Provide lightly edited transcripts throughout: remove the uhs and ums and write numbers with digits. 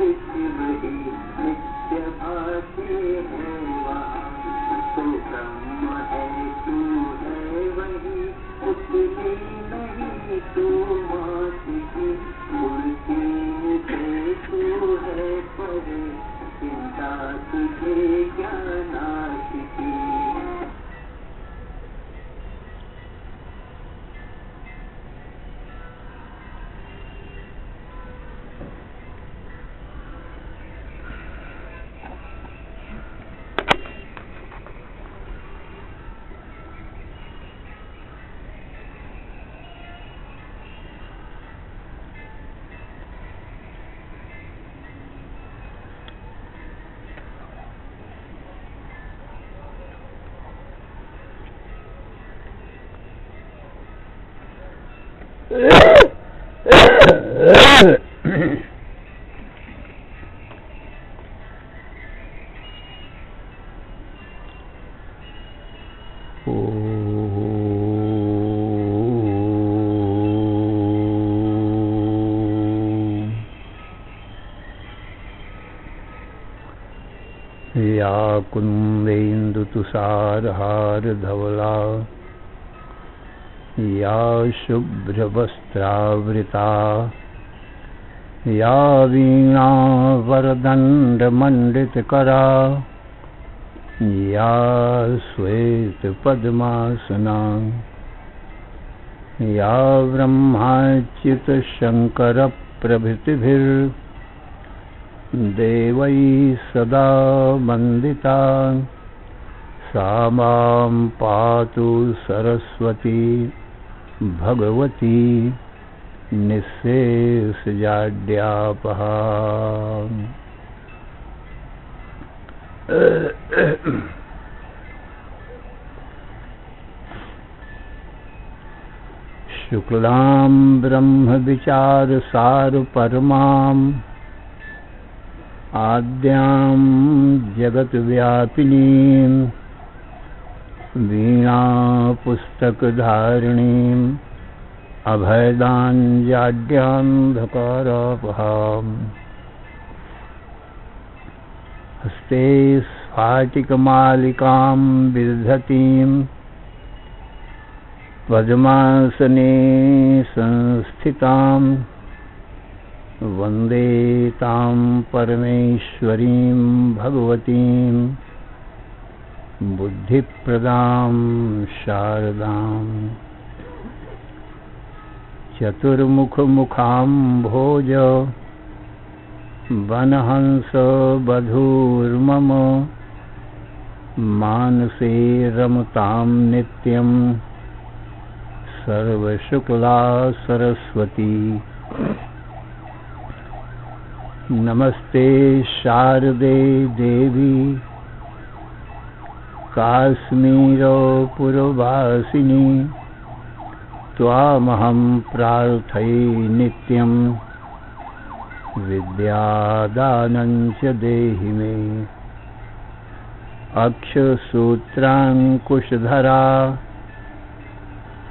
शिव ही नित्य भाती है वहाँ। तो ब्रह्म है तू है वही, कुछ भी नहीं तू मात की। उल्टी से तू है परे, चिंता तुझे क्या नाश की। या कुन्देन्दुतुषारहारधवला या शुभ्रवस्त्रावृता या वीणावरदण्डमण्डितकरा या श्वेतपद्मासना या ब्रह्माच्युतशङ्करप्रभृतिभिर्देवैः सदा वन्दिता सा मां पातु सरस्वती भगवती निःशेषजाड्यापहा। शुक्लां ब्रह्मविचारसारपरमाम् आद्यां जगद्व्यापिनीं वीणापुस्तकधारिणीम् अभयदाञ्जाड्यान्धकारापहाम्। हस्ते स्फाटिकमालिकां विदधतीं पद्मासने संस्थितां वन्दे तां परमेश्वरीं भगवतीं बुद्धिप्रदां शारदाम्। चतुर्मुखमुखाम्भोज वनहंसवधूर्मम मानसे रमतां नित्यं सर्वशुक्ला सरस्वती। नमस्ते शारदे देवी काश्मीरपुरवासिनी त्वामहं प्रार्थये नित्यं विद्यादानं च देहि मे। अक्षसूत्राङ्कुशधरा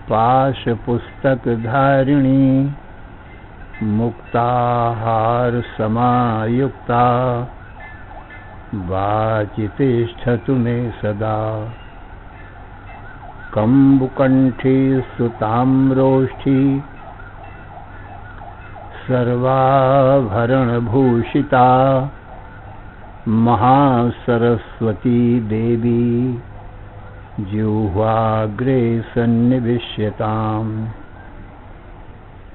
पाशपुस्तकधारिणी मुक्ताहारसमायुक्ता वाचि तिष्ठतु मे सदा। कम्बुकण्ठी सुताम्रोष्ठी सर्वाभरणभूषिता महासरस्वती देवी जिह्वाग्रे सन्निविश्यताम्।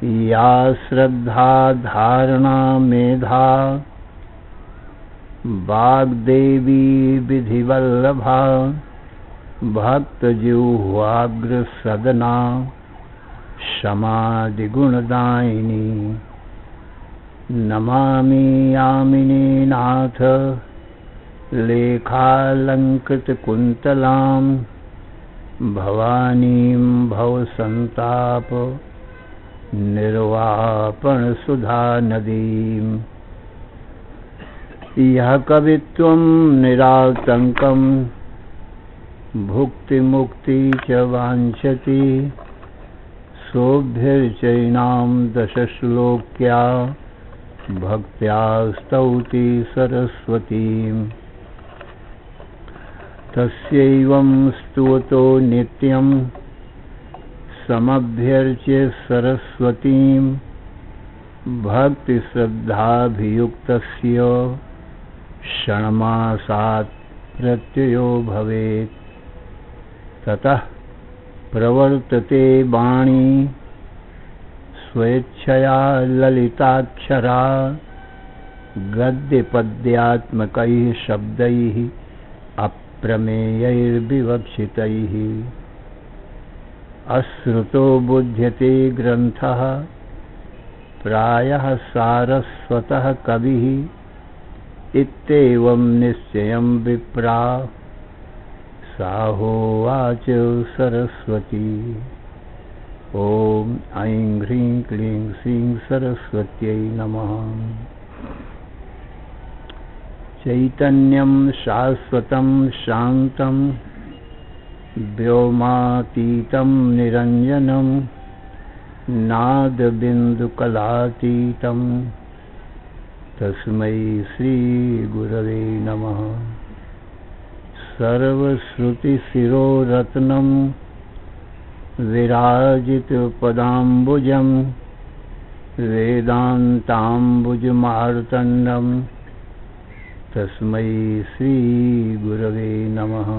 या श्रद्धा धारणा मेधा वाग्देवी विधिवल्लभा भक्तजिह्वाग्रसदना समाधिगुणदायिनी। नमामि यामिनी नाथ लेखालङ्कृतकुन्तलां भवानीं भवसन्ताप निर्वापणसुधानदीम्। यः कवित्वं निरातङ्कं भुक्तिमुक्ति च वाञ्छति सोऽभ्यर्चयिनां दशश्लोक्या भक्त्या स्तौति सरस्वतीम् तस्यैवं स्तुवतो नित्यं समभ्यर्च्य सरस्वतीं भक्तिश्रद्धाभियुक्तस्य क्षणमासात् प्रत्ययो भवेत्। ततः प्रवर्तते वाणी स्वेच्छया ललिताक्षरा गद्यपद्यात्मकैः शब्दैः अप्रमेयैर्विवक्षितैः। अश्रुतो बुध्यते ग्रन्थः प्रायः सारस्वतः कविः इत्येवं निश्चयं विप्रा साहोवाच सरस्वती। ॐ ऐं ह्रीं क्लीं श्रीं सरस्वत्यै नमः। चैतन्यं शाश्वतं शान्तं व्योमातीतं निरञ्जनं नादबिन्दुकलातीतं तस्मै श्रीगुरवे नमः। सर्वश्रुतिशिरोरत्नं विराजितपदाम्बुजं वेदान्ताम्बुजमार्तण्डं तस्मै श्रीगुरवे नमः।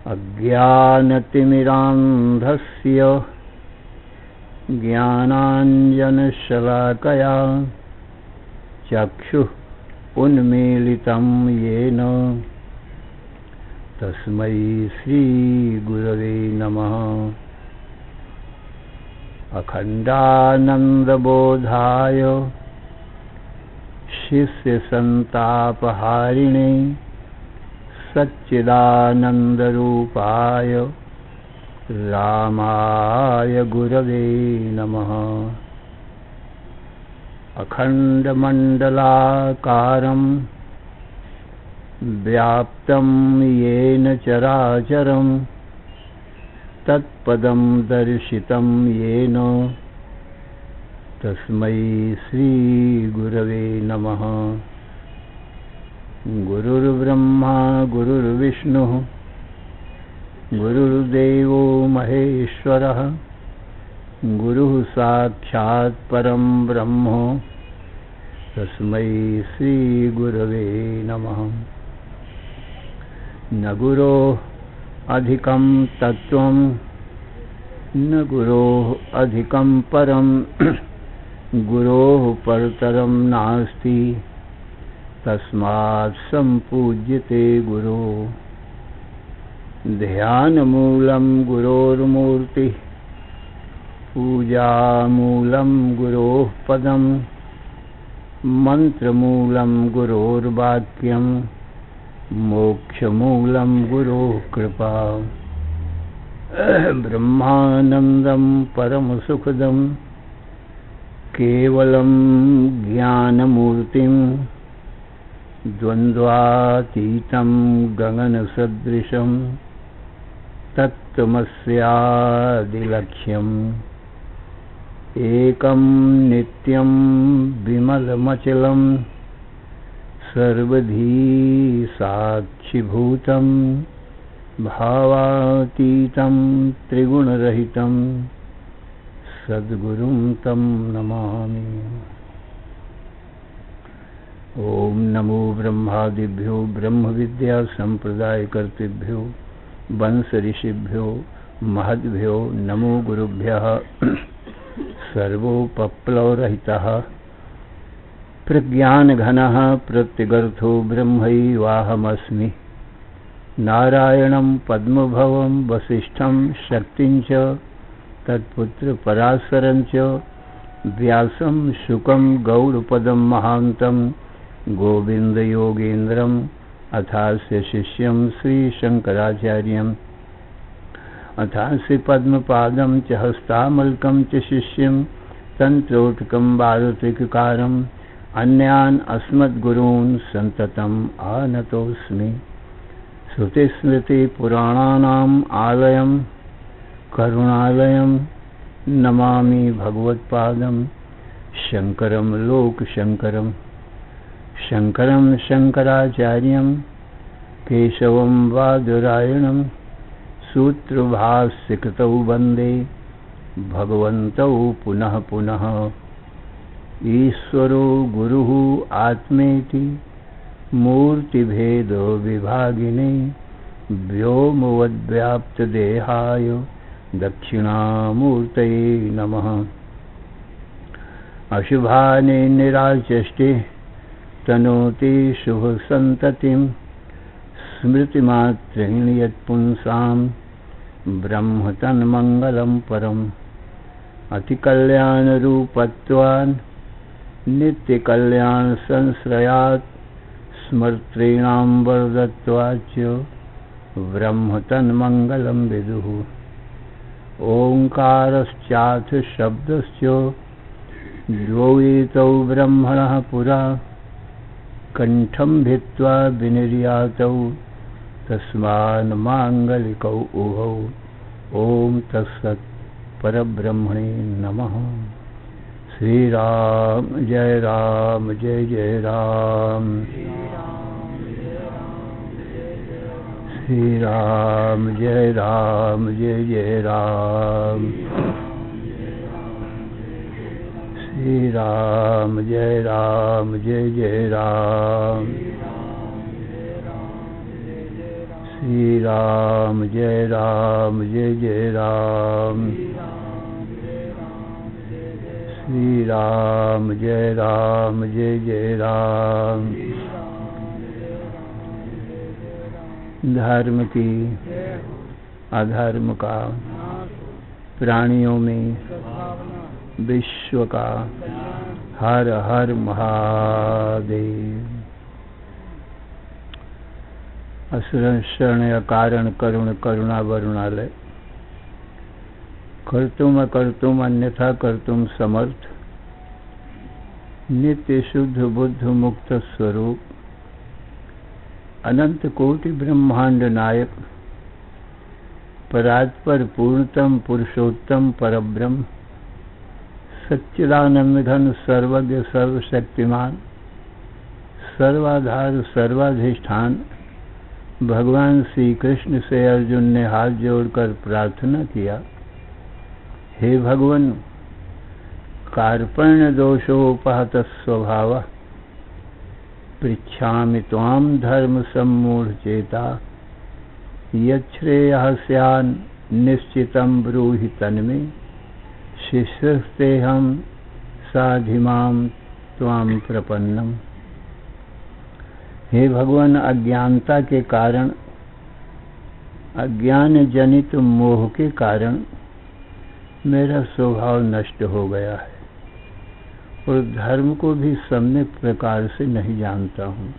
अज्ञानतिमिरान्धस्य ज्ञानाञ्जनशलाकया चक्षुः उन्मीलितं येन तस्मै श्रीगुरवे नमः। अखण्डानन्दबोधाय शिष्यसन्तापहारिणे सच्चिदानन्दरूपाय रामाय गुरवे नमः। अखण्डमण्डलाकारं व्याप्तं येन चराचरं तत्पदं दर्शितं येन तस्मै श्रीगुरवे नमः। गुरुर्ब्रह्मा गुरुर्विष्णुः गुरुर्देवो महेश्वरः गुरुः साक्षात् परं ब्रह्म तस्मै श्रीगुरवे नमः। न गुरोः अधिकं तत्त्वं न गुरोः अधिकं परं गुरोः परतरं नास्ति तस्मात् सम्पूज्यते गुरो। ध्यानमूलं गुरोर्मूर्तिः पूजामूलं गुरोः पदं मन्त्रमूलं गुरोर्वाक्यं मोक्षमूलं गुरोः कृपा। ब्रह्मानन्दं परमसुखदं केवलं ज्ञानमूर्तिं द्वन्द्वातीतं गगनसदृशं तत्त्वमस्यादिलक्ष्यम्। एकं नित्यं विमलमचलं सर्वधी साक्षिभूतं भावातीतं त्रिगुणरहितं सद्गुरुं तं नमामि। ॐ नमो ब्रह्मादिभ्यो ब्रह्मविद्या संप्रदायकर्तृभ्यो वंश ऋषिभ्यो महद्भ्यो नमो गुरुभ्यः। सर्वोपप्लवरहितः प्रज्ञानघनः प्रत्यगर्थो ब्रह्मैवाहमस्मि। नारायणं पद्मभवं वसिष्ठं शक्तिं च तत्पुत्रपराशरं च व्यासं शुकं गौडपदं महान्तं गोविन्दयोगेन्द्रम् अथास्य शिष्यं श्रीशङ्कराचार्यम् अथास्य पद्मपादं च हस्तामलकं च शिष्यं तन्त्रोटकं वार्तिककारम् अन्यान् अस्मद्गुरून् सन्ततम् आनतोऽस्मि। श्रुतिस्मृतिपुराणानाम् आलयं करुणालयं नमामि भगवत्पादं शंकरं लोकशंकरं शंकरं शंकराचार्यं केशवं बादरायणं सूत्रभाष्यकृतौ वन्दे भगवन्तौ पुनः पुनः। ईश्वरो गुरुः आत्मेति मूर्तिभेदो विभागिने व्योमवद्व्याप्तदेहाय दक्षिणामूर्तये नमः। अशुभानि निराचष्टे तनोति शुभसन्ततिं स्मृतिमात्रेण यत्पुंसां ब्रह्म तन्मङ्गलं परम्। अतिकल्याणरूपत्वान् नित्यकल्याणसंश्रयात् स्मर्तॄणां वरदत्वाच्च ब्रह्म तन्मङ्गलं विदुः। ओङ्कारश्चाथ शब्दश्च द्वौ एतौ ब्रह्मणः पुरा कंठं भित्त्वा विनिर्यातौ तस्मान् मांगलिकौ उभौ। ओम तत्सत् परब्रह्मणे नमः। श्री राम जय जय राम। श्री राम जय जय राम। श्री राम जय जय राम। श्री राम जय जय राम। श्री राम जय जय राम। धर्म की अधर्म का प्राणियों में विश्व का हर हर महादेव। असुर शरण कारण करुण करुणा वरुणालय कर्तुम अकर्तुम अन्यथा कर्तुम समर्थ नित्य शुद्ध बुद्ध मुक्त स्वरूप अनंत कोटि ब्रह्मांड नायक परात्पर पूर्णतम पुरुषोत्तम परब्रह्म सच्चिदानंद घन सर्वज्ञ सर्वशक्तिमान सर्वाधार सर्वाधिष्ठान भगवान श्री कृष्ण से अर्जुन ने हाथ जोड़कर प्रार्थना किया, हे भगवान, कार्पण्य दोषोपहत स्वभाव पृच्छामि त्वां धर्म सम्मूढ़ चेता यच्छ्रेयः स्यान् निश्चितं ब्रूहि तन्मे शिष्यस्तेऽहं साधिमां त्वां प्रपन्नम्। हे भगवान, अज्ञानता के कारण अज्ञान जनित मोह के कारण मेरा स्वभाव नष्ट हो गया है और धर्म को भी सम्यक प्रकार से नहीं जानता हूँ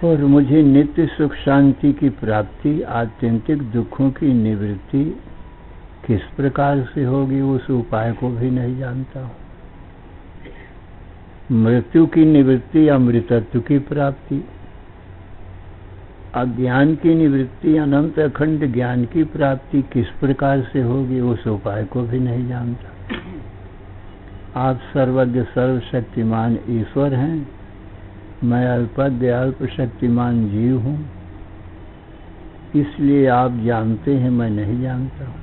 और मुझे नित्य सुख शांति की प्राप्ति आत्यंतिक दुखों की निवृत्ति किस प्रकार से होगी उस उपाय को भी नहीं जानता हूँ। मृत्यु की निवृत्ति अमृतत्व की प्राप्ति, अज्ञान की निवृत्ति अनंत अखंड ज्ञान की प्राप्ति किस प्रकार से होगी उस उपाय को भी नहीं जानता। आप सर्वज्ञ सर्वशक्तिमान ईश्वर हैं, मैं अल्पज्ञ अल्प शक्तिमान जीव हूँ, इसलिए आप जानते हैं मैं नहीं जानता हूँ।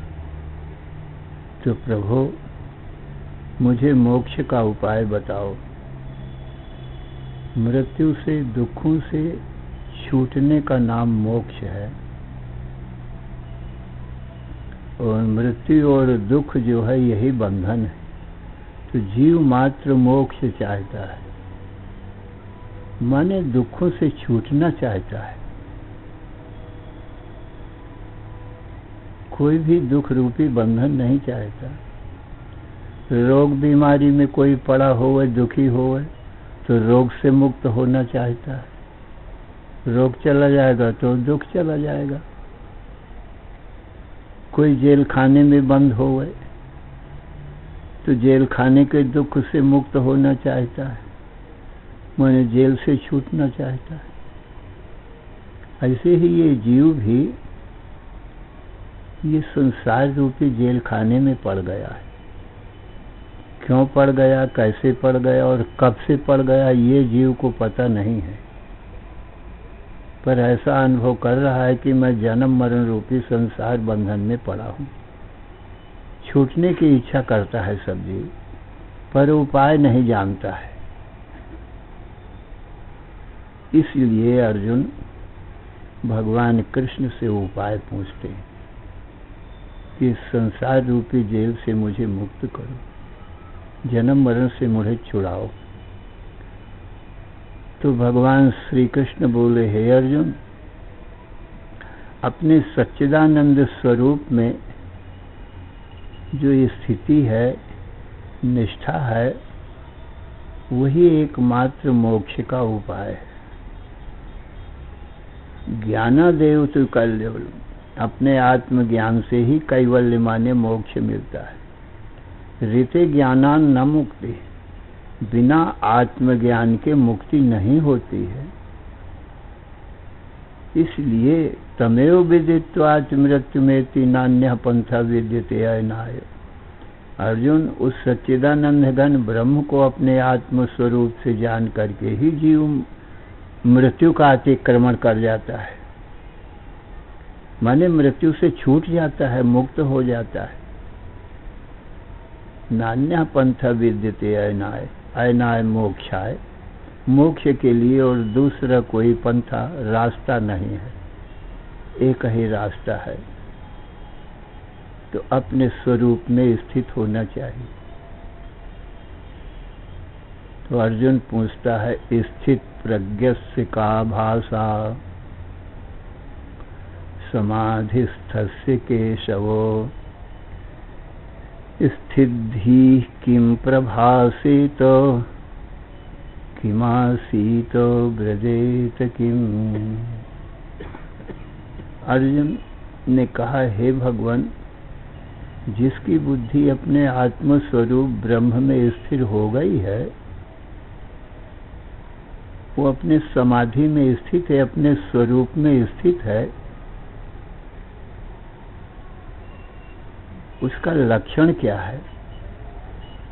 तो प्रभु मुझे मोक्ष का उपाय बताओ। मृत्यु से दुखों से छूटने का नाम मोक्ष है और मृत्यु और दुख जो है यही बंधन है। तो जीव मात्र मोक्ष चाहता है, माने दुखों से छूटना चाहता है। कोई भी दुख रूपी बंधन नहीं चाहता। रोग बीमारी में कोई पड़ा होवे दुखी होवे तो रोग से मुक्त होना चाहता है। रोग चला जाएगा तो दुख चला जाएगा। कोई जेल खाने में बंद होवे तो जेल खाने के दुख से मुक्त होना चाहता है, माने जेल से छूटना चाहता है। ऐसे ही ये जीव भी ये संसार रूपी जेल खाने में पड़ गया है। क्यों पड़ गया, कैसे पड़ गया और कब से पड़ गया, ये जीव को पता नहीं है। पर ऐसा अनुभव कर रहा है कि मैं जन्म मरण रूपी संसार बंधन में पड़ा हूँ। छूटने की इच्छा करता है सब जीव, पर उपाय नहीं जानता है। इसलिए अर्जुन भगवान कृष्ण से उपाय पूछते हैं कि संसार रूपी जेल से मुझे मुक्त करो, जन्म मरण से मुझे छुड़ाओ। तो भगवान श्री कृष्ण बोले, हे अर्जुन, अपने सच्चिदानंद स्वरूप में जो स्थिति है, निष्ठा है, वही एकमात्र मोक्ष का उपाय है। ज्ञानादेव तु कैवल्यम, अपने आत्मज्ञान से ही कैवल्य माने मोक्ष मिलता है। ऋते ज्ञानान न मुक्ति, बिना आत्मज्ञान के मुक्ति नहीं होती है। इसलिए तमेव विदित्वाच मृत्युमेति नान्यः पंथा विद्यते अयनाय। अर्जुन, उस सच्चिदानंद घन ब्रह्म को अपने आत्म स्वरूप से जान करके ही जीव मृत्यु का अतिक्रमण कर जाता है, माने मृत्यु से छूट जाता है, मुक्त हो जाता है। नान्यः पंथा विद्यते अयनाय, अयनाय मोक्षाय, मोक्ष के लिए और दूसरा कोई पंथा रास्ता नहीं है, एक ही रास्ता है। तो अपने स्वरूप में स्थित होना चाहिए। तो अर्जुन पूछता है, स्थित प्रज्ञस्य का भाषा समाधिस्थस्य केशवो, स्थिद्धि किम प्रभासित किमासीत ब्रजेत किम। अर्जुन ने कहा, हे भगवान, जिसकी बुद्धि अपने आत्म स्वरूप ब्रह्म में स्थिर हो गई है, वो अपने समाधि में स्थित है, अपने स्वरूप में स्थित है। उसका लक्षण क्या है,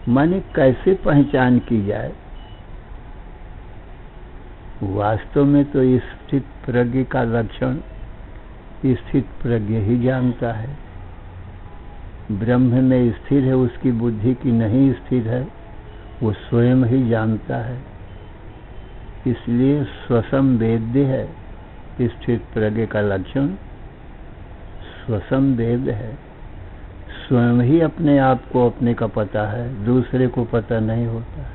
माने कैसे पहचान की जाए। वास्तव में तो स्थित प्रज्ञ का लक्षण स्थित प्रज्ञ ही जानता है। ब्रह्म में स्थिर है, उसकी बुद्धि की नहीं स्थिर है, वो स्वयं ही जानता है। इसलिए स्वसंवेद्य है। स्थित प्रज्ञ का लक्षण स्वसंवेद्य है, स्वयं ही अपने आप को अपने का पता है, दूसरे को पता नहीं होता है।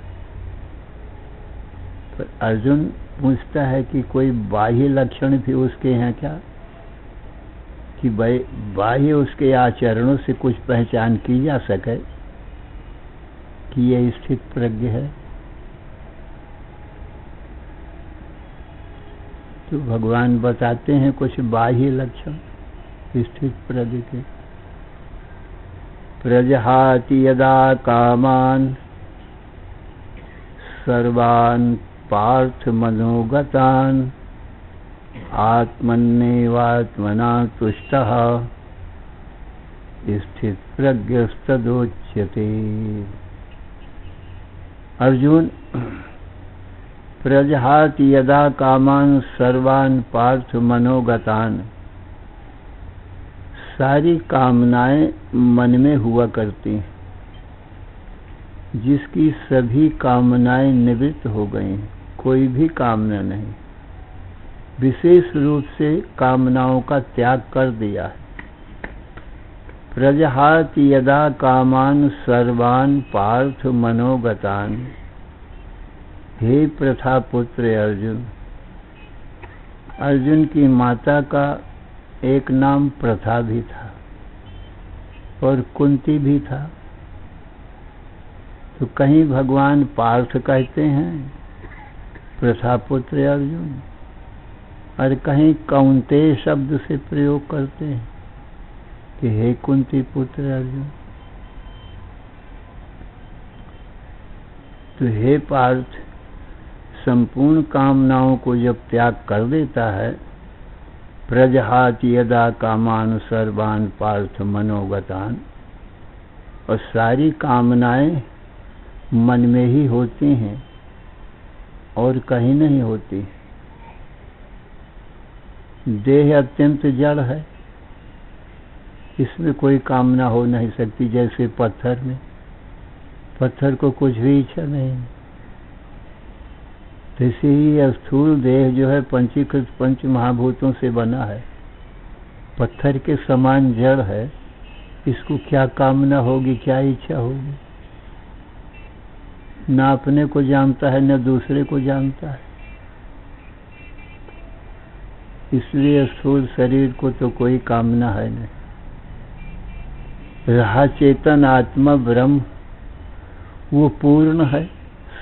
पर अर्जुन पूछता है कि कोई बाह्य लक्षण भी उसके हैं क्या, कि बाह्य उसके आचरणों से कुछ पहचान की जा सके कि यह स्थित प्रज्ञ है। तो भगवान बताते हैं कुछ बाह्य लक्षण स्थित प्रज्ञ के। प्रजहाति यदा कामान सर्वान् पार्थ मनोगतान् आत्मन्नेवात्मना तुष्टः स्थित प्रज्ञस्तदोच्यते। अर्जुन, प्रजहाति यदा कामान सर्वान् पार्थ मनोगतान्, सारी कामनाएं मन में हुआ करती हैं। जिसकी सभी कामनाएं निवृत्त हो गई, कोई भी कामना नहीं, विशेष रूप से कामनाओं का त्याग कर दिया है। प्रजहाति यदा कामान सर्वान् पार्थ मनोगतान्। हे प्रथा पुत्र अर्जुन, अर्जुन की माता का एक नाम प्रथा भी था और कुंती भी था। तो कहीं भगवान पार्थ कहते हैं प्रथा पुत्र अर्जुन, और कहीं कौंतेय शब्द से प्रयोग करते हैं कि हे कुंती पुत्र अर्जुन। तो हे पार्थ, संपूर्ण कामनाओं को जब त्याग कर देता है, प्रजहाति यदा कामान सर्वान् पार्थ मनोगतान्, और सारी कामनाएं मन में ही होती हैं और कहीं नहीं होती। देह अत्यंत जड़ है, इसमें कोई कामना हो नहीं सकती। जैसे पत्थर में, पत्थर को कुछ भी इच्छा नहीं। वैसे ही स्थूल देह जो है पंचीकृत पंच महाभूतों से बना है, पत्थर के समान जड़ है। इसको क्या कामना होगी, क्या इच्छा होगी? ना अपने को जानता है, न दूसरे को जानता है। इसलिए स्थूल शरीर को तो कोई कामना है नहीं। रहा चेतन आत्मा ब्रह्म, वो पूर्ण है,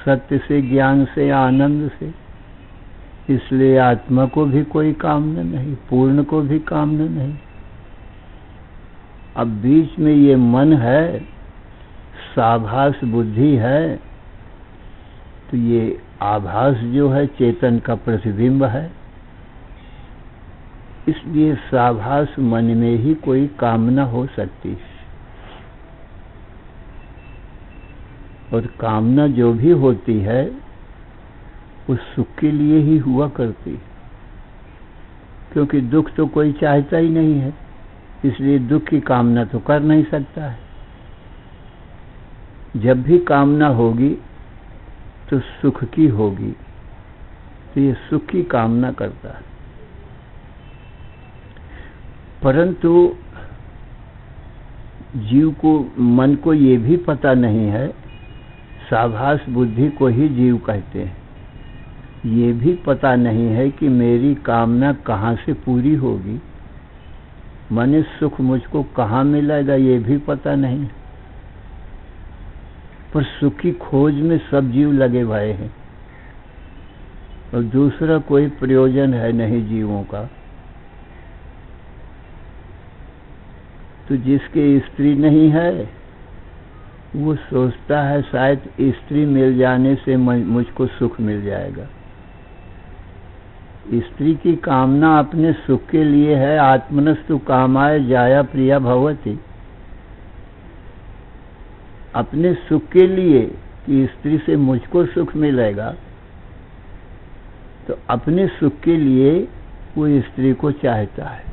सत्य से, ज्ञान से, आनंद से। इसलिए आत्मा को भी कोई कामना नहीं, पूर्ण को भी कामना नहीं। अब बीच में ये मन है, साभास बुद्धि है, तो ये आभास जो है चेतन का प्रतिबिंब है। इसलिए साभास मन में ही कोई कामना हो सकती है। और कामना जो भी होती है उस सुख के लिए ही हुआ करती है, क्योंकि दुख तो कोई चाहता ही नहीं है। इसलिए दुख की कामना तो कर नहीं सकता है। जब भी कामना होगी तो सुख की होगी, तो ये सुख की कामना करता है। परंतु जीव को, मन को ये भी पता नहीं है, साभास बुद्धि को ही जीव कहते हैं, ये भी पता नहीं है कि मेरी कामना कहाँ से पूरी होगी, माने सुख मुझको कहाँ मिलेगा, ये भी पता नहीं। पर सुख की खोज में सब जीव लगे हुए हैं और दूसरा कोई प्रयोजन है नहीं जीवों का। तो जिसके स्त्री नहीं है वो सोचता है शायद स्त्री मिल जाने से मुझको सुख मिल जाएगा। स्त्री की कामना अपने सुख के लिए है। आत्मनस्तु कामाय जाया प्रिया भवति, अपने सुख के लिए कि स्त्री से मुझको सुख मिलेगा, तो अपने सुख के लिए वो स्त्री को चाहता है।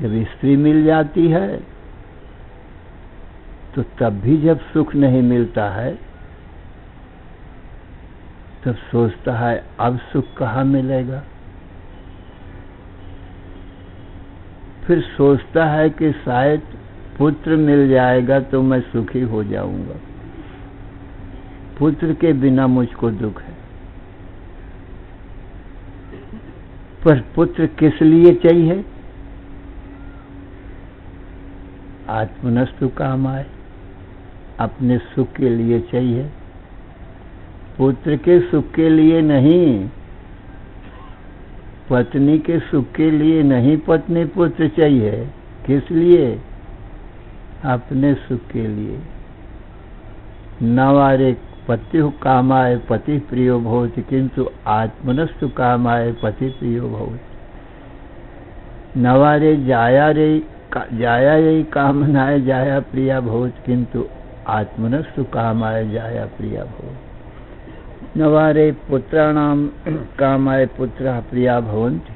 जब स्त्री मिल जाती है तो तब भी जब सुख नहीं मिलता है तब सोचता है अब सुख कहाँ मिलेगा। फिर सोचता है कि शायद पुत्र मिल जाएगा तो मैं सुखी हो जाऊंगा। पुत्र के बिना मुझको दुख है। पर पुत्र किस लिए चाहिए? आत्मनस्तु कामाय, अपने सुख के लिए चाहिए, पुत्र के सुख के लिए नहीं, पत्नी के सुख के लिए नहीं। पत्नी पुत्र चाहिए किस लिए? अपने सुख के लिए। नवारे पत्यु कामाय पति प्रियो भवति, किंतु आत्मनस्तु कामाय पति प्रियो भवति। नवारे जाया रे कामनाय जाया प्रिया भवति, किंतु आत्मनस्तु कामाय जाया प्रिया भवति। नवारे पुत्राणाम कामाय पुत्रः प्रिया भवन्ति,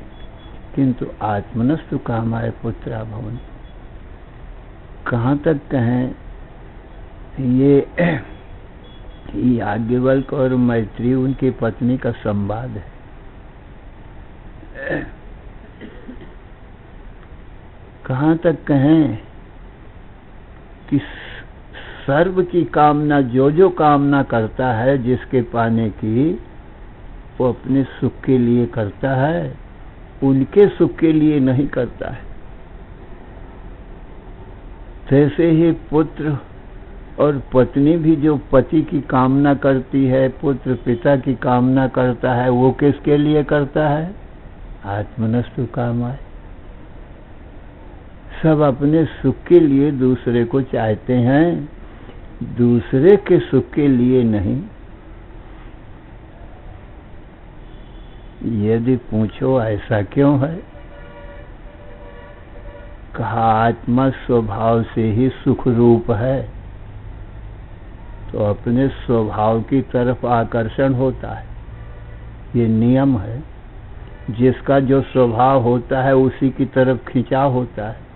किंतु आत्मनस्तु कामाय पुत्रः भवन्ति। कहाँ तक कहें, ये याज्ञवल्क्य और मैत्री उनकी पत्नी का संवाद है। कहाँ तक कहें कि सर्व की कामना, जो कामना करता है जिसके पाने की, वो अपने सुख के लिए करता है, उनके सुख के लिए नहीं करता है। जैसे ही पुत्र और पत्नी भी जो पति की कामना करती है, पुत्र पिता की कामना करता है, वो किसके लिए करता है? आत्मनस्तु कामाय। सब अपने सुख के लिए दूसरे को चाहते हैं, दूसरे के सुख के लिए नहीं। यदि पूछो ऐसा क्यों है, कहा आत्मा स्वभाव से ही सुख रूप है। तो अपने स्वभाव की तरफ आकर्षण होता है। ये नियम है, जिसका जो स्वभाव होता है उसी की तरफ खिंचाव होता है।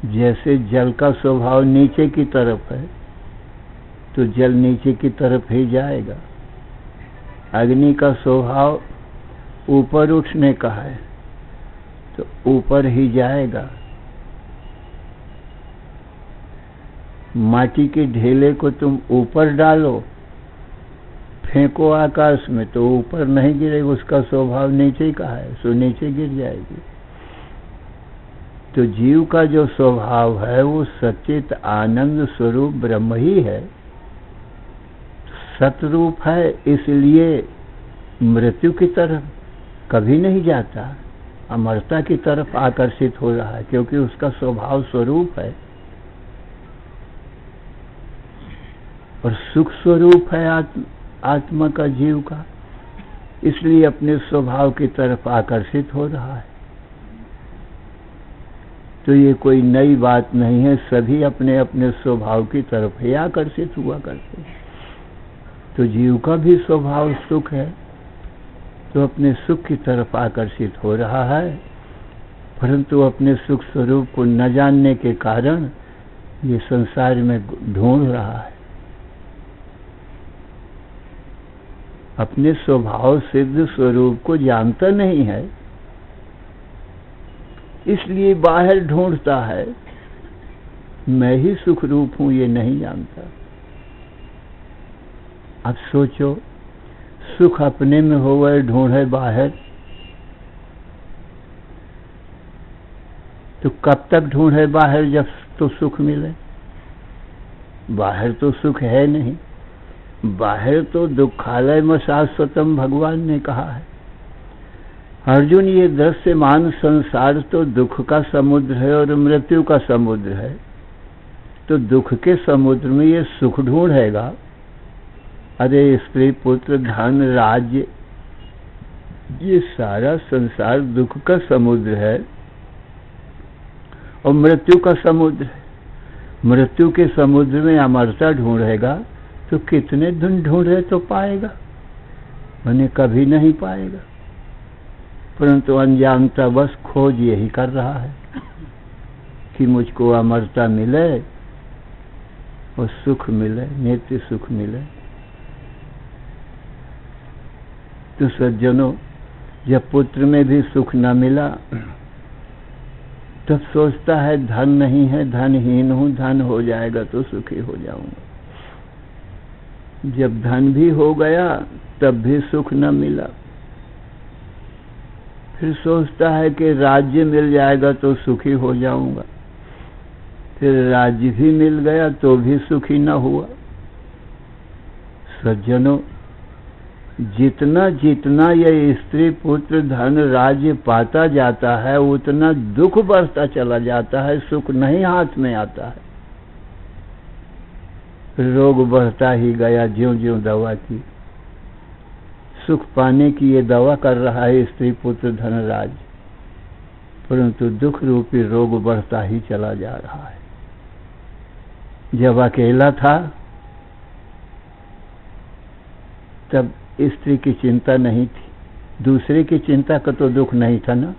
जैसे जल का स्वभाव नीचे की तरफ है तो जल नीचे की तरफ ही जाएगा। अग्नि का स्वभाव ऊपर उठने का है तो ऊपर ही जाएगा। माटी के ढेले को तुम ऊपर डालो, फेंको आकाश में, तो ऊपर नहीं गिरेगी, उसका स्वभाव नीचे का है, सो नीचे गिर जाएगी। तो जीव का जो स्वभाव है वो सच्चित आनंद स्वरूप ब्रह्म ही है, सतरूप है, इसलिए मृत्यु की तरफ कभी नहीं जाता, अमरता की तरफ आकर्षित हो रहा है, क्योंकि उसका स्वभाव स्वरूप है और सुख स्वरूप है आत्मा का, जीव का, इसलिए अपने स्वभाव की तरफ आकर्षित हो रहा है। तो ये कोई नई बात नहीं है, सभी अपने अपने स्वभाव की तरफ ही आकर्षित हुआ करते हैं। तो जीव का भी स्वभाव सुख है, तो अपने सुख की तरफ आकर्षित हो रहा है, परंतु अपने सुख स्वरूप को न जानने के कारण ये संसार में ढूंढ रहा है। अपने स्वभाव सिद्ध स्वरूप को जानता नहीं है, इसलिए बाहर ढूंढता है। मैं ही सुख रूप हूं ये नहीं जानता। अब सोचो, सुख अपने में हो गए, ढूंढे बाहर, तो कब तक ढूंढे बाहर जब तो सुख मिले? बाहर तो सुख है नहीं, बाहर तो दुखालय में शाश्वतम भगवान ने कहा है। अर्जुन, ये दृश्यमान संसार तो दुख का समुद्र है और मृत्यु का समुद्र है, तो दुख के समुद्र में ये सुख ढूंढेगा। अरे स्त्री पुत्र धन राज्य, ये सारा संसार दुख का समुद्र है और मृत्यु का समुद्र है। मृत्यु के समुद्र में अमरता ढूंढेगा तो कितने दिन ढूंढे तो पाएगा? मैंने कभी नहीं पाएगा, परंतु अनजानता बस खोज यही कर रहा है कि मुझको अमरता मिले और सुख मिले, नित्य सुख मिले। तो सज्जनों, जब पुत्र में भी सुख न मिला तब सोचता है धन नहीं है, धनहीन हूं, धन हो जाएगा तो सुखी हो जाऊंगा। जब धन भी हो गया तब भी सुख न मिला, फिर सोचता है कि राज्य मिल जाएगा तो सुखी हो जाऊंगा। फिर राज्य भी मिल गया तो भी सुखी न हुआ। सज्जनों, जितना जितना यह स्त्री पुत्र धन राज्य पाता जाता है उतना दुख बढ़ता चला जाता है, सुख नहीं हाथ में आता है। रोग बढ़ता ही गया ज्यों ज्यों दवा की। सुख पाने की ये दवा कर रहा है स्त्री पुत्र धन राज्य, परंतु दुख रूपी रोग बढ़ता ही चला जा रहा है। जब अकेला था तब स्त्री की चिंता नहीं थी, दूसरे की चिंता का तो दुख नहीं था ना,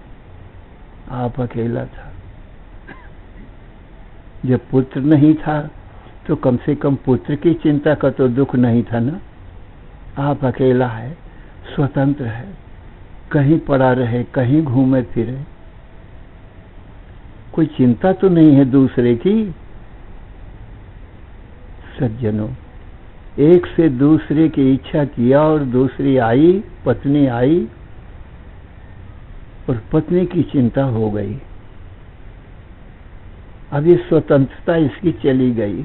आप अकेला था। जब पुत्र नहीं था तो कम से कम पुत्र की चिंता का तो दुख नहीं था ना। आप अकेला है, स्वतंत्र है, कहीं पड़ा रहे, कहीं घूमे फिरे, कोई चिंता तो नहीं है दूसरे की। सज्जनों, एक से दूसरे की इच्छा किया और दूसरी आई, पत्नी आई और पत्नी की चिंता हो गई। अब ये स्वतंत्रता इसकी चली गई।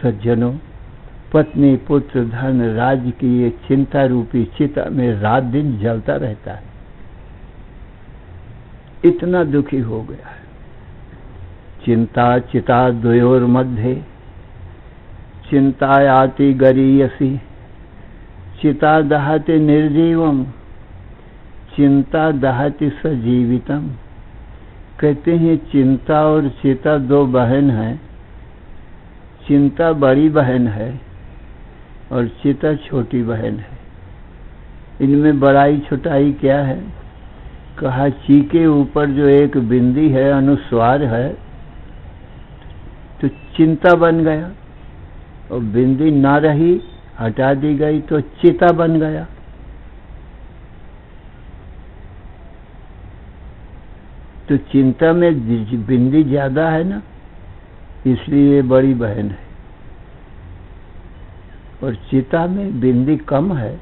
सज्जनों, पत्नी पुत्र धन राज्य की ये चिंता रूपी चिता में रात दिन जलता रहता है। इतना दुखी हो गया है। चिंता चिता द्वयोर मध्य चिंतायाति गरीयसी चिता दहति निर्जीवम चिंता दहति सजीवितम। कहते हैं चिंता और चिता दो बहन हैं, चिंता बड़ी बहन है और चिता छोटी बहन है। इनमें बड़ाई छोटाई क्या है? कहा ची के ऊपर जो एक बिंदी है, अनुस्वार है, तो चिंता बन गया, और बिंदी ना रही, हटा दी गई तो चिता बन गया। तो चिंता में बिंदी ज्यादा है ना, इसलिए बड़ी बहन है, और चिता में बिंदी कम है,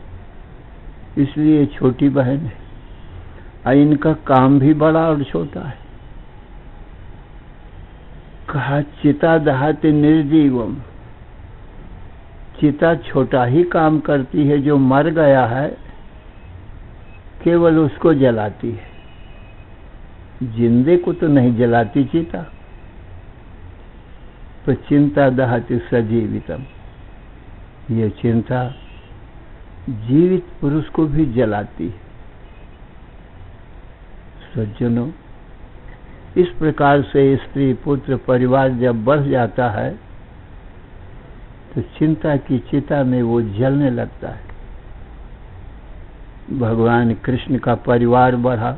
इसलिए छोटी बहन है। और इनका काम भी बड़ा और छोटा है। कहा चिता दहाते निर्जीवम, चिता छोटा ही काम करती है, जो मर गया है केवल उसको जलाती है, जिंदे को तो नहीं जलाती चिता। तो चिंता दहति सजीवितम, ये चिंता जीवित पुरुष को भी जलाती है। सज्जनों, इस प्रकार से स्त्री पुत्र परिवार जब बढ़ जाता है तो चिंता की चिता में वो जलने लगता है। भगवान कृष्ण का परिवार बढ़ा,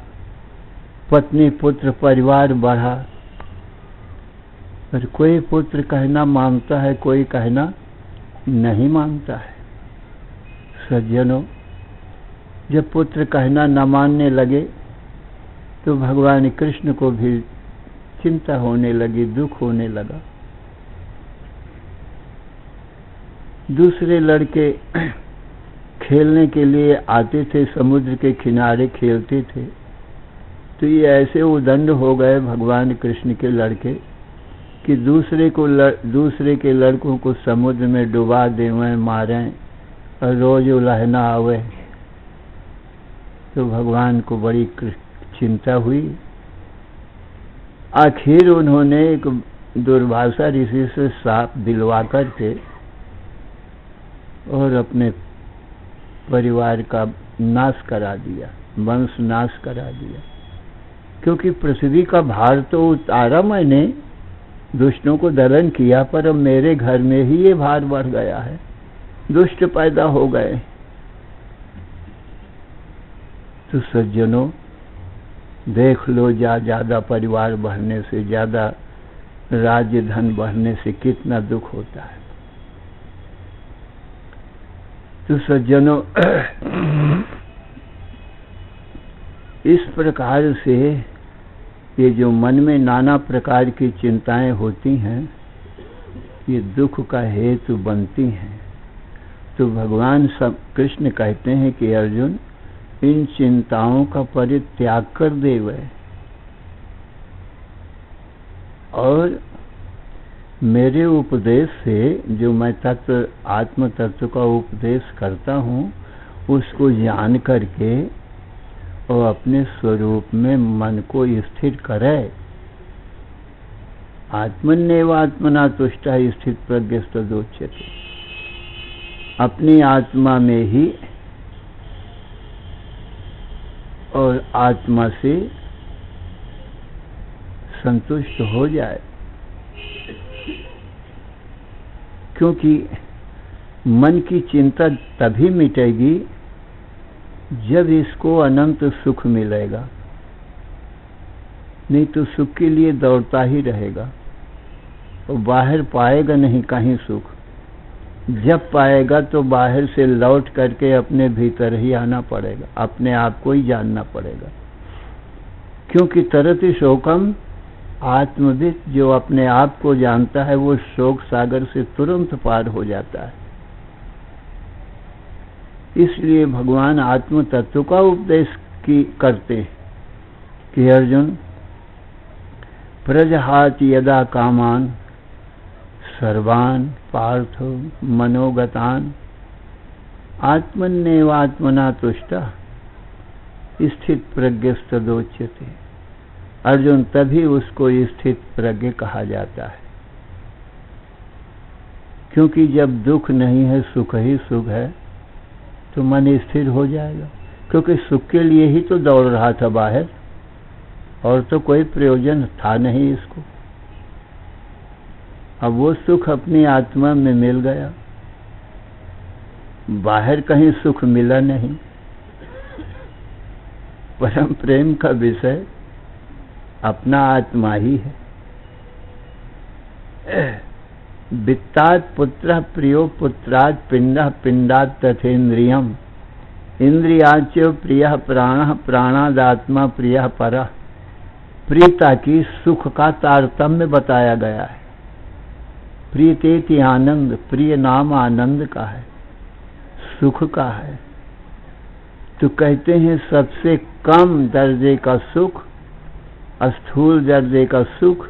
पत्नी पुत्र परिवार बढ़ा, पर कोई पुत्र कहना मानता है, कोई कहना नहीं मानता है। सज्जनों, जब पुत्र कहना न मानने लगे तो भगवान कृष्ण को भी चिंता होने लगी, दुख होने लगा। दूसरे लड़के खेलने के लिए आते थे, समुद्र के किनारे खेलते थे, तो ये ऐसे उदंड हो गए भगवान कृष्ण के लड़के कि दूसरे के लड़कों को समुद्र में डुबा देवें, मारें और रोज उलहना आवे। तो भगवान को बड़ी चिंता हुई। आखिर उन्होंने एक दुर्वासा ऋषि से साप दिलवा करके और अपने परिवार का नाश करा दिया, वंश नाश करा दिया। क्योंकि पृथ्वी का भार तो उतारा मैंने, दुष्टों को दलन किया, पर अब मेरे घर में ही ये भार बढ़ गया है, दुष्ट पैदा हो गए। तो सज्जनों, देख लो, ज्यादा परिवार बढ़ने से, ज्यादा राज्य धन बढ़ने से कितना दुख होता है। तो सज्जनों, इस प्रकार से ये जो मन में नाना प्रकार की चिंताएं होती हैं, ये दुख का हेतु बनती हैं। तो भगवान कृष्ण कहते हैं कि अर्जुन, इन चिंताओं का परित्याग कर देवे और मेरे उपदेश से, जो मैं तत्व आत्म तत्व का उपदेश करता हूँ, उसको जान करके और अपने स्वरूप में मन को स्थिर करे। आत्मन्येव आत्मना तुष्टा स्थित प्रज्ञस्तदोच्यते, अपनी आत्मा में ही और आत्मा से संतुष्ट हो जाए। क्योंकि मन की चिंता तभी मिटेगी जब इसको अनंत सुख मिलेगा, नहीं तो सुख के लिए दौड़ता ही रहेगा और बाहर पाएगा नहीं कहीं सुख। जब पाएगा तो बाहर से लौट करके अपने भीतर ही आना पड़ेगा, अपने आप को ही जानना पड़ेगा। क्योंकि तरति शोकम, आत्मविद जो अपने आप को जानता है वो शोक सागर से तुरंत पार हो जाता है। इसलिए भगवान आत्म तत्व का उपदेश करते कि अर्जुन, प्रजहात यदा कामान सर्वान पार्थ मनोगतान आत्मन्येवात्मना तुष्टा स्थित प्रज्ञस्तदोच्यते। अर्जुन, तभी उसको स्थित प्रज्ञ कहा जाता है। क्योंकि जब दुख नहीं है, सुख ही सुख है, तो मन स्थिर हो जाएगा। क्योंकि सुख के लिए ही तो दौड़ रहा था बाहर, और तो कोई प्रयोजन था नहीं इसको। अब वो सुख अपनी आत्मा में मिल गया, बाहर कहीं सुख मिला नहीं। परम प्रेम का विषय अपना आत्मा ही है। वित्तात् पुत्रः प्रियो पुत्रात् पिंडः पिंडात् तथेन्द्रियम् इंद्रियाच्च प्रियः प्राणः प्राणादात्मा प्रियः परः। प्रियता की सुख का तारतम्य बताया गया है। प्रियतेति आनंद, प्रिय नाम आनंद का है, सुख का है। तो कहते हैं सबसे कम दर्जे का सुख, स्थूल दर्जे का सुख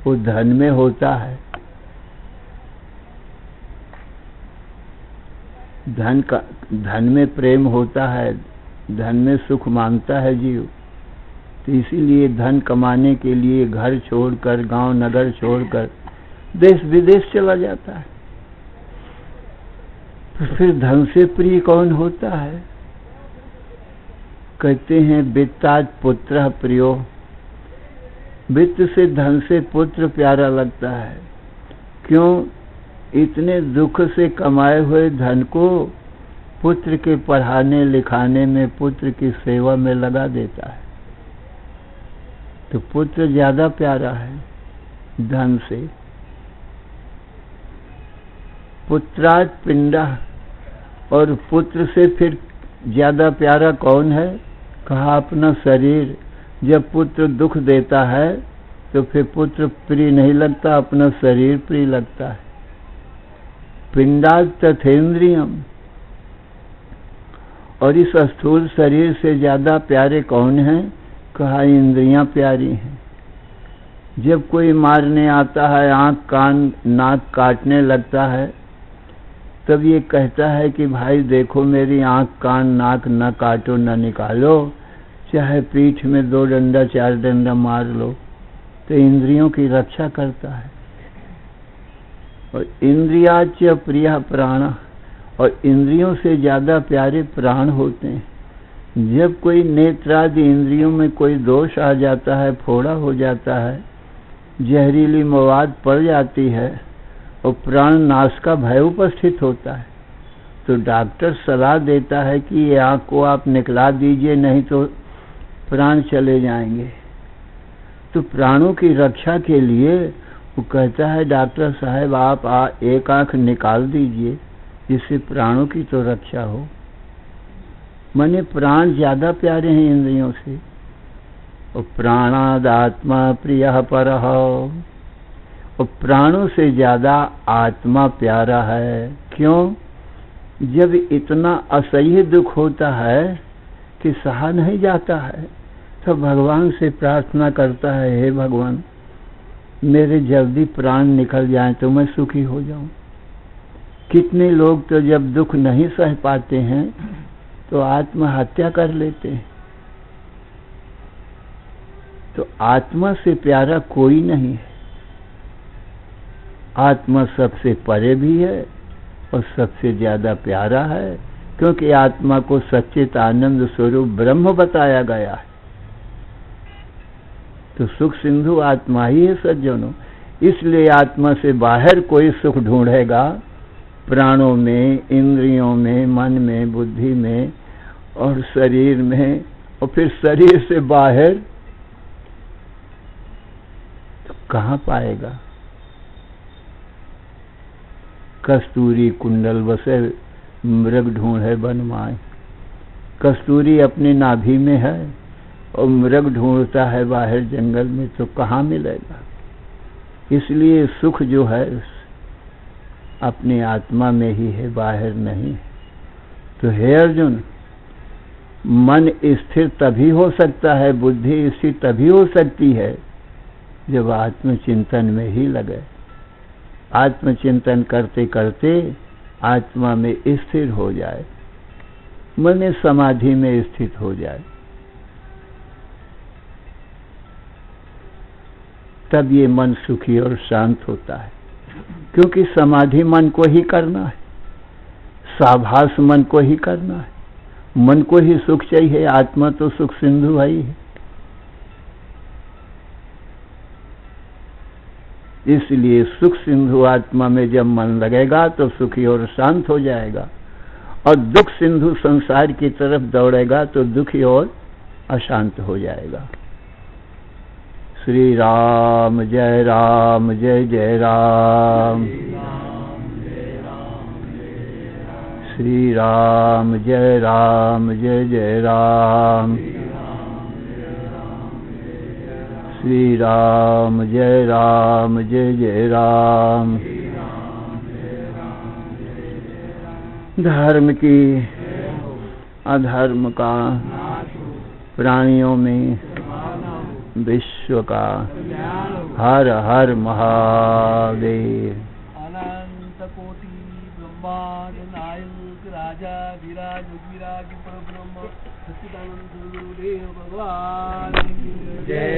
वो धन में होता है। धन में प्रेम होता है, धन में सुख मांगता है जीव। तो इसीलिए धन कमाने के लिए घर छोड़कर, गांव नगर छोड़कर देश विदेश चला जाता है। तो फिर धन से प्रिय कौन होता है? कहते हैं वित्तात् पुत्रः प्रियो। वित्त से, धन से पुत्र प्यारा लगता है। क्यों? इतने दुख से कमाए हुए धन को पुत्र के पढ़ाने लिखाने में, पुत्र की सेवा में लगा देता है। तो पुत्र ज्यादा प्यारा है धन से। पुत्रात् पिंडः, और पुत्र से फिर ज्यादा प्यारा कौन है? कहा अपना शरीर। जब पुत्र दुख देता है तो फिर पुत्र प्रिय नहीं लगता, अपना शरीर प्रिय लगता है। पिंडात् तथेन्द्रियम्, और इस स्थूल शरीर से ज्यादा प्यारे कौन हैं? कहा इंद्रियां प्यारी हैं। जब कोई मारने आता है, आंख कान नाक काटने लगता है, तब ये कहता है कि भाई देखो मेरी आंख कान नाक न काटो, न निकालो, चाहे पीठ में 2 डंडा 4 डंडा मार लो। तो इंद्रियों की रक्षा करता है। और इंद्रियाच्च प्रियः प्राणः, और इंद्रियों से ज्यादा प्यारे प्राण होते हैं। जब कोई नेत्रादि इंद्रियों में कोई दोष आ जाता है, फोड़ा हो जाता है, जहरीली मवाद पड़ जाती है और प्राण नाश का भय उपस्थित होता है, तो डॉक्टर सलाह देता है कि ये आँख को आप निकला दीजिए, नहीं तो प्राण चले जाएंगे। तो प्राणों की रक्षा के लिए वो कहता है डॉक्टर साहब आप एक आँख निकाल दीजिए, जिससे प्राणों की तो रक्षा हो। माने प्राण ज्यादा प्यारे हैं इंद्रियों से। और प्राणादात्मा प्रियः परः, और प्राणों से ज्यादा आत्मा प्यारा है। क्यों? जब इतना असह्य दुख होता है कि सहा नहीं जाता है, तो भगवान से प्रार्थना करता है, हे भगवान मेरे जल्दी प्राण निकल जाएं तो मैं सुखी हो जाऊं। कितने लोग तो जब दुख नहीं सह पाते हैं तो आत्महत्या कर लेते हैं। तो आत्मा से प्यारा कोई नहीं है। आत्मा सबसे परे भी है और सबसे ज्यादा प्यारा है, क्योंकि आत्मा को सच्चित आनंद स्वरूप ब्रह्म बताया गया है। तो सुख सिंधु आत्मा ही है सज्जनों। इसलिए आत्मा से बाहर कोई सुख ढूंढेगा, प्राणों में, इंद्रियों में, मन में, बुद्धि में और शरीर में, और फिर शरीर से बाहर तो कहाँ पाएगा? कस्तूरी कुंडल बसे मृग ढूंढे वन माए। कस्तूरी अपने नाभि में है और मृग ढूंढता है बाहर जंगल में, तो कहाँ मिलेगा? इसलिए सुख जो है अपनी आत्मा में ही है, बाहर नहीं। तो हे अर्जुन, मन स्थिर तभी हो सकता है, बुद्धि स्थिर तभी हो सकती है जब आत्मचिंतन में ही लगे। आत्मचिंतन करते करते आत्मा में स्थिर हो जाए, मन समाधि में स्थित हो जाए, तब ये मन सुखी और शांत होता है। क्योंकि समाधि मन को ही करना है, साभास मन को ही करना है, मन को ही सुख चाहिए। आत्मा तो सुख सिंधु है ही है। इसलिए सुख सिंधु आत्मा में जब मन लगेगा तो सुखी और शांत हो जाएगा, और दुख सिंधु संसार की तरफ दौड़ेगा तो दुखी और अशांत हो जाएगा। श्री राम जय राम, जय जय राम। श्री राम जय राम, जय जय राम। श्री राम जय राम, जय जय राम। धर्म की अधर्म का, प्राणियों में विश्व का, हर हर महादेव। अनंत कोटि ब्रह्मांड नायक राजा विराज विराज परब्रह्म सच्चिदानंद गुरुदेव भगवान की जय।